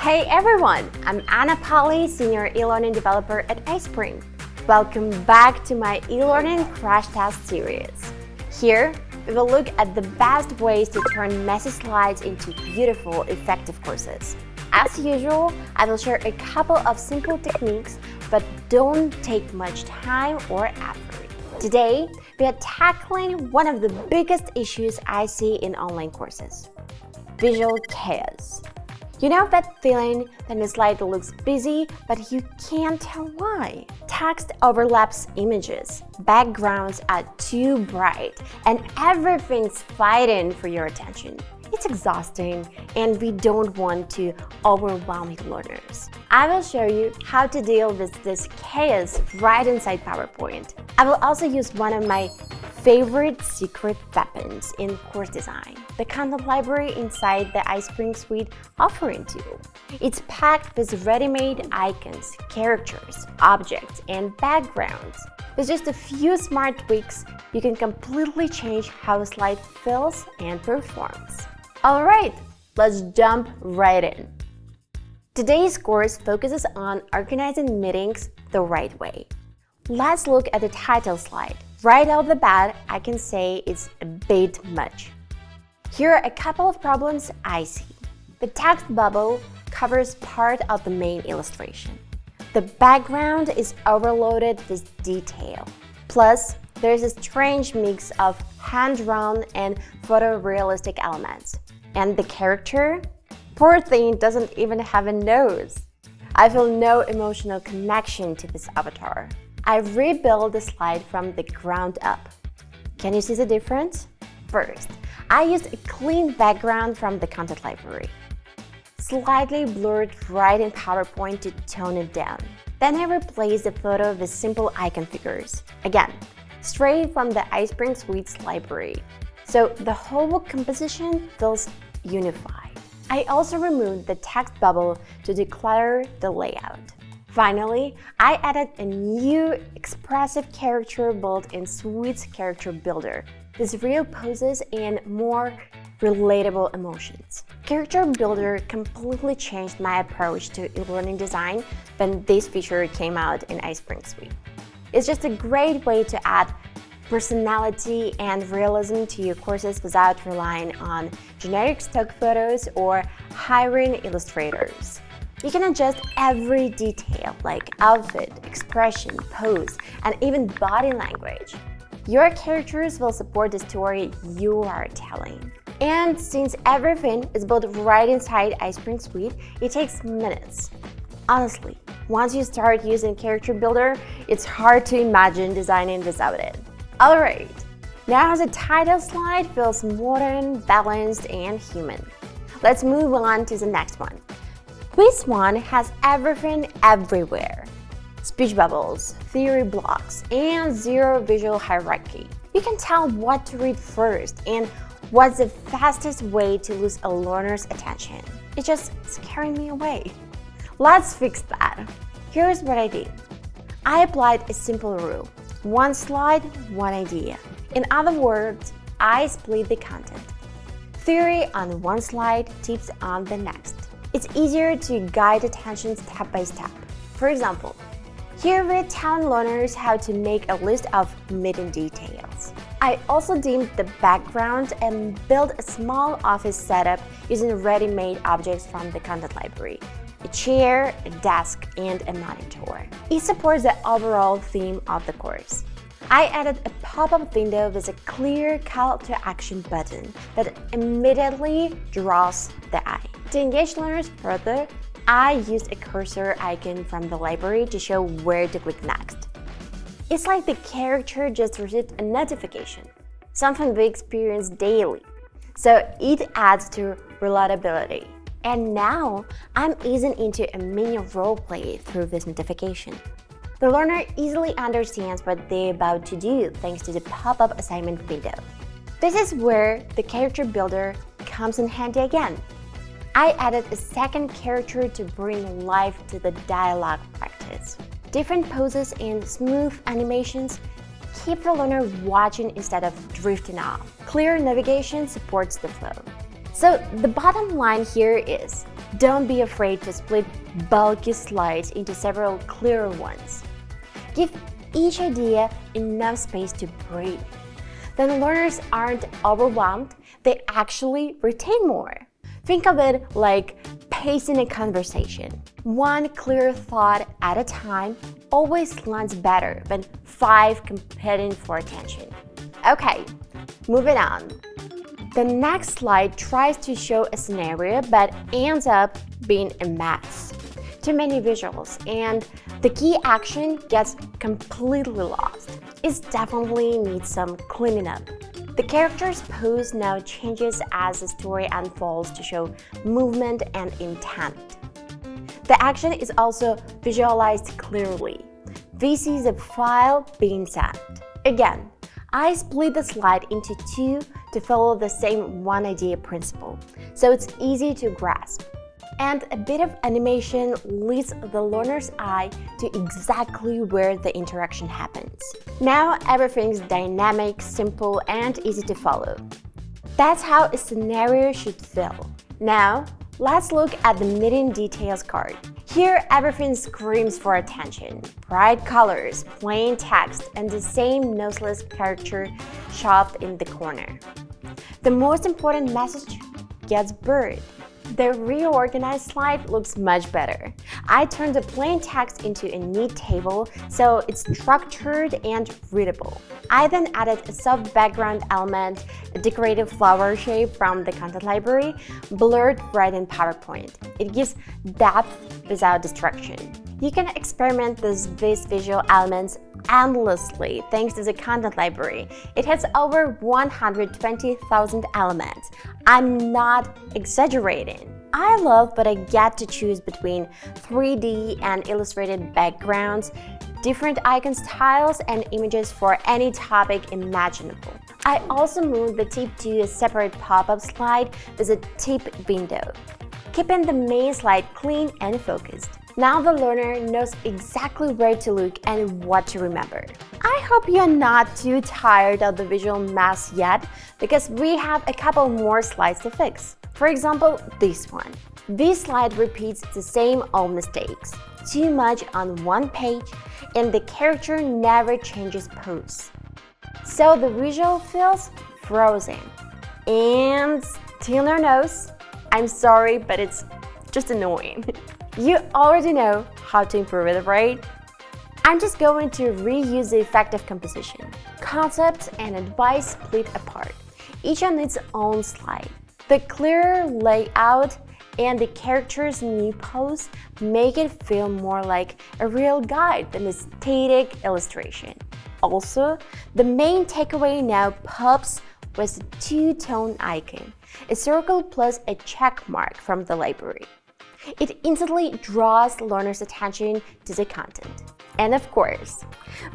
Hey everyone, I'm Anna Pali, Senior eLearning Developer at iSpring. Welcome back to my eLearning Crash Test series. Here, we will look at the best ways to turn messy slides into beautiful, effective courses. As usual, I will share a couple of simple techniques, but don't take much time or effort. Today, we are tackling one of the biggest issues I see in online courses: visual chaos. You know that feeling when the slide looks busy, but you can't tell why? Text overlaps images, backgrounds are too bright, and everything's fighting for your attention. It's exhausting, and we don't want to overwhelm learners. I will show you how to deal with this chaos right inside PowerPoint. I will also use one of my favorite secret weapons in course design, the content library inside the iSpring suite offering tool. It's packed with ready-made icons, characters, objects, and backgrounds. With just a few smart tweaks, you can completely change how a slide feels and performs. Alright, let's jump right in. Today's course focuses on organizing meetings the right way. Let's look at the title slide. Right off the bat, I can say it's a bit much. Here are a couple of problems I see. The text bubble covers part of the main illustration. The background is overloaded with detail. Plus, there's a strange mix of hand-drawn and photorealistic elements. And the character? Poor thing doesn't even have a nose. I feel no emotional connection to this avatar. I rebuilt the slide from the ground up. Can you see the difference? First, I used a clean background from the content library. Slightly blurred right in PowerPoint to tone it down. Then I replaced the photo with simple icon figures. Again, straight from the iSpring Suite's library. So the whole composition feels unified. I also removed the text bubble to declutter the layout. Finally, I added a new expressive character built-in Suite's character builder with real poses and more relatable emotions. Character Builder completely changed my approach to e-learning design when this feature came out in iSpring Suite. It's just a great way to add personality and realism to your courses without relying on generic stock photos or hiring illustrators. You can adjust every detail like outfit, expression, pose, and even body language. Your characters will support the story you are telling. And since everything is built right inside iSpring Suite, it takes minutes. Honestly, once you start using Character Builder, it's hard to imagine designing without it. Alright, now the title slide feels modern, balanced, and human. Let's move on to the next one. This one has everything everywhere. Speech bubbles, theory blocks, and zero visual hierarchy. You can tell what to read first and what's the fastest way to lose a learner's attention. It's just scaring me away. Let's fix that. Here's what I did. I applied a simple rule. One slide, one idea. In other words, I split the content. Theory on one slide, tips on the next. It's easier to guide attention step by step. For example, here we're telling learners how to make a list of meeting details. I also dimmed the background and built a small office setup using ready-made objects from the content library: a chair, a desk, and a monitor. It supports the overall theme of the course. I added a pop-up window with a clear call to action button that immediately draws the eye. To engage learners further, I used a cursor icon from the library to show where to click next. It's like the character just received a notification, something we experience daily. So it adds to relatability. And now I'm easing into a mini roleplay through this notification. The learner easily understands what they're about to do thanks to the pop-up assignment window. This is where the character builder comes in handy again. I added a second character to bring life to the dialogue practice. Different poses and smooth animations keep the learner watching instead of drifting off. Clear navigation supports the flow. So the bottom line here is, Don't be afraid to split bulky slides into several clearer ones. Give each idea enough space to breathe. Then learners aren't overwhelmed, they actually retain more. Think of it like pacing a conversation. One clear thought at a time always lands better than 5 competing for attention. Okay, moving on. The next slide tries to show a scenario but ends up being a mess. Too many visuals, and the key action gets completely lost. It definitely needs some cleaning up. The character's pose now changes as the story unfolds to show movement and intent. The action is also visualized clearly. This is a file being sent. Again, I split the slide into 2 to follow the same one idea principle, so it's easy to grasp. And a bit of animation leads the learner's eye to exactly where the interaction happens. Now everything's dynamic, simple, and easy to follow. That's how a scenario should feel. Now, let's look at the meeting details card. Here, everything screams for attention. Bright colors, plain text, and the same noseless character shoved in the corner. The most important message gets buried. The reorganized slide looks much better. I turned the plain text into a neat table so it's structured and readable. I then added a soft background element, a decorative flower shape from the content library, blurred right in PowerPoint. It gives depth without distraction. You can experiment with these visual elements endlessly thanks to the content library. It has over 120,000 elements. I'm not exaggerating. I love that I get to choose between 3D and illustrated backgrounds, different icon styles, and images for any topic imaginable. I also moved the tip to a separate pop-up slide with a tip window, keeping the main slide clean and focused. Now the learner knows exactly where to look and what to remember. I hope you're not too tired of the visual mess yet, because we have a couple more slides to fix. For example, this one. This slide repeats the same old mistakes. Too much on one page, and the character never changes pose. So the visual feels frozen. And still no nose. I'm sorry, but it's just annoying. You already know how to improve it, right? I'm just going to reuse the effect of composition. Concepts and advice split apart, each on its own slide. The clearer layout and the character's new pose make it feel more like a real guide than a static illustration. Also, the main takeaway now pops with a 2-tone icon, a circle plus a check mark from the library. It instantly draws learners' attention to the content. And of course,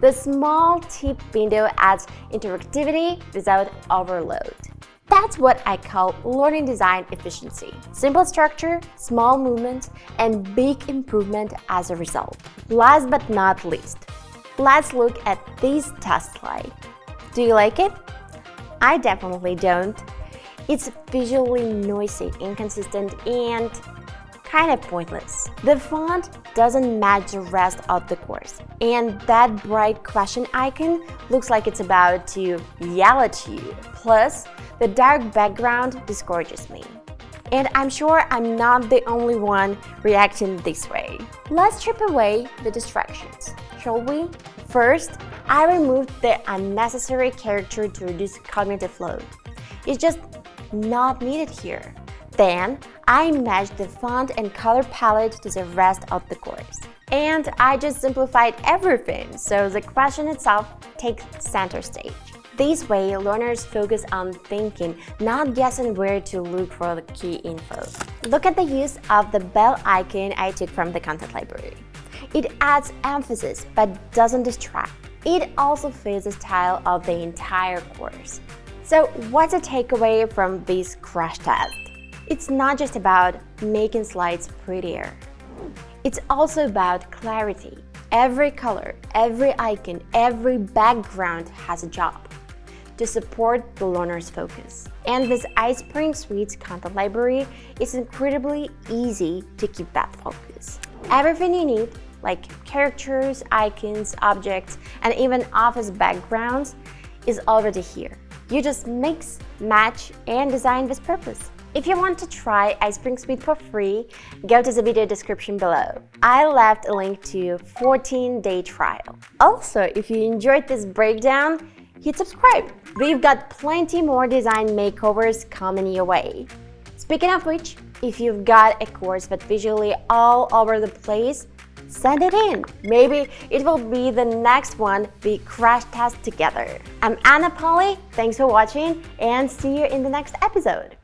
the small tip window adds interactivity without overload. That's what I call learning design efficiency. Simple structure, small movements, and big improvement as a result. Last but not least, let's look at this test slide. Do you like it? I definitely don't. It's visually noisy, inconsistent, and kind of pointless. The font doesn't match the rest of the course, and that bright question icon looks like it's about to yell at you. Plus, the dark background discourages me. And I'm sure I'm not the only one reacting this way. Let's strip away the distractions, shall we? First, I removed the unnecessary character to reduce cognitive load. It's just not needed here. Then, I matched the font and color palette to the rest of the course. And I just simplified everything, so the question itself takes center stage. This way, learners focus on thinking, not guessing where to look for the key info. Look at the use of the bell icon I took from the content library. It adds emphasis but doesn't distract. It also fits the style of the entire course. So what's the takeaway from this crash test? It's not just about making slides prettier. It's also about clarity. Every color, every icon, every background has a job. to support the learner's focus. And this iSpring Suite's content library is incredibly easy to keep that focus. Everything you need, like characters, icons, objects, and even office backgrounds, is already here. You just mix, match, and design with purpose. If you want to try iSpring Suite for free, go to the video description below. I left a link to 14-day trial. Also, if you enjoyed this breakdown, hit subscribe. We've got plenty more design makeovers coming your way. Speaking of which, if you've got a course that's visually all over the place, send it in. Maybe it will be the next one we crash test together. I'm Anna Polly, thanks for watching, and see you in the next episode.